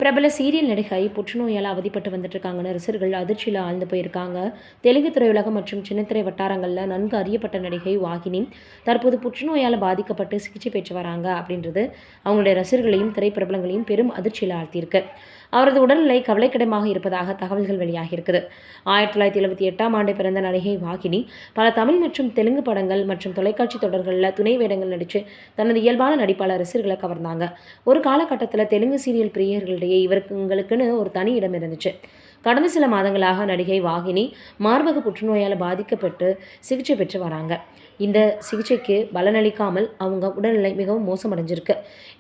பிரபல சீரியல் நடிகை புற்றுநோயால் அவதிப்பட்டு வந்துட்டு இருக்காங்கன்னு ரசிகர்கள் அதிர்ச்சியில் ஆழ்ந்து போயிருக்காங்க. தெலுங்கு திரையுலகம் மற்றும் சின்னத்திரை வட்டாரங்களில் நன்கு அறியப்பட்ட நடிகை வாகினி தற்போது புற்றுநோயால் பாதிக்கப்பட்டு சிகிச்சை பெற்று வராங்க அப்படின்றது அவங்களுடைய ரசிகர்களையும் திரைப்பிரபலங்களையும் பெரும் அதிர்ச்சியில் ஆழ்த்தியிருக்கு. அவரது உடல்நிலை கவலைக்கிடமாக இருப்பதாக தகவல்கள் வெளியாகியிருக்குது. 1978ஆம் ஆண்டு பிறந்த நடிகை வாகினி பல தமிழ் மற்றும் தெலுங்கு படங்கள் மற்றும் தொலைக்காட்சி தொடர்களில் துணை வேடங்கள் நடித்து தனது இயல்பான நடிப்பால் ரசிகர்களை கவர்ந்தாங்க. ஒரு காலகட்டத்தில் தெலுங்கு சீரியல் பிரியர்களிடையே இவங்களுக்குன்னு ஒரு தனி இடம் இருந்துச்சு. கடந்த சில மாதங்களாக நடிகை வாகினி மார்பக புற்றுநோயால் பாதிக்கப்பட்டு சிகிச்சை பெற்று வராங்க. இந்த சிகிச்சைக்கு பலனளிக்காமல் அவங்க உடல்நிலை மிகவும் மோசமடைஞ்சிருக்கு.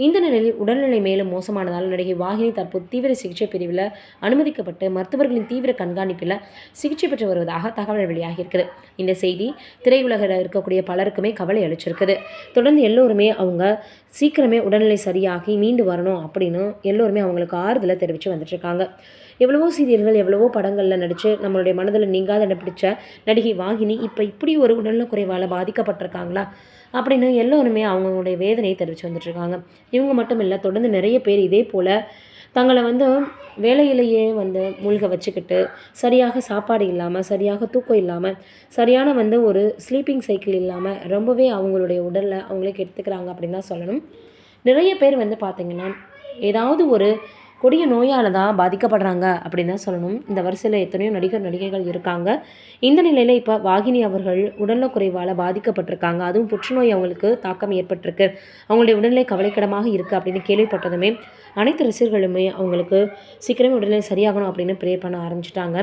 இந்த நிலையில் உடல்நிலை மேலும் மோசமானதால் நடிகை வாகினி தற்போது தீவிர சிகிச்சை பிரிவில் அனுமதிக்கப்பட்டு மருத்துவர்களின் தீவிர கண்காணிப்பில் சிகிச்சை பெற்று வருவதாக தகவல் வெளியாகியிருக்குது. இந்த செய்தி திரையுலகில் இருக்கக்கூடிய பலருக்குமே கவலை அளிச்சிருக்குது. தொடர்ந்து எல்லோருமே அவங்க சீக்கிரமே உடல்நிலை சரியாகி மீண்டு வரணும் அப்படின்னு எல்லோருமே அவங்களுக்கு ஆறுதலை தெரிவித்து வந்துட்டுருக்காங்க. எவ்வளவோ சீரியல்கள் எவ்வளவோ படங்களில் நடித்து நம்மளுடைய மனதில் நீங்காத இடம் பிடிச்ச நடிகை வாகினி இப்போ இப்படி ஒரு உடல்நலக் குறைவால் பாதிக்கப்பட்டிருக்காங்களா அப்படின்னு எல்லோருமே அவங்களுடைய வேதனையை தெரிவித்து வந்துட்டுருக்காங்க. இவங்க மட்டும் இல்லை, தொடர்ந்து நிறைய பேர் இதே போல் தங்களை வேலையிலேயே மூழ்க வச்சுக்கிட்டு சரியாக சாப்பாடு இல்லாமல், சரியாக தூக்கம் இல்லாமல், சரியான ஒரு ஸ்லீப்பிங் சைக்கிள் இல்லாமல் ரொம்பவே அவங்களுடைய உடலில் அவங்களே கெடுத்துக்கிறாங்க அப்படின்னு தான் சொல்லணும். நிறைய பேர் பார்த்திங்கன்னா ஏதாவது ஒரு கொடிய நோயால் தான் பாதிக்கப்படுறாங்க அப்படின்னு தான் சொல்லணும். இந்த வரிசையில் எத்தனையோ நடிகைகள் இருக்காங்க. இந்த நிலையில் இப்போ வாகினி அவர்கள் உடல்நலக்குறைவால் பாதிக்கப்பட்டிருக்காங்க. அதுவும் புற்றுநோய் அவங்களுக்கு தாக்கம் ஏற்பட்டிருக்கு. அவங்களுடைய உடல்நிலை கவலைக்கிடமாக இருக்குது அப்படின்னு கேள்விப்பட்டதுமே அனைத்து ரசிகர்களுமே அவங்களுக்கு சீக்கிரமே உடல்நிலை சரியாகணும் அப்படின்னு ப்ரே பண்ண ஆரம்பிச்சிட்டாங்க.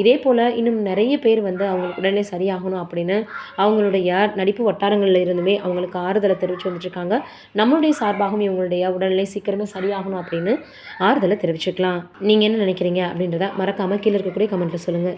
இதே போல் இன்னும் நிறைய பேர் அவங்களுக்கு உடல்நிலை சரியாகணும் அப்படின்னு அவங்களுடைய நடிப்பு வட்டாரங்களில் இருந்துமே அவங்களுக்கு ஆறுதலை தெரிவித்து வந்துட்டுருக்காங்க. நம்மளுடைய சார்பாகவும் இவங்களுடைய உடல்நிலை சீக்கிரமே சரியாகணும் அப்படின்னு ஆறுதலை தெரிவிச்சுக்கலாம். நீங்கள் என்ன நினைக்கிறீங்க அப்படின்றத மறக்காமல் கீழே இருக்கக்கூடிய கமெண்ட்டில் சொல்லுங்கள்.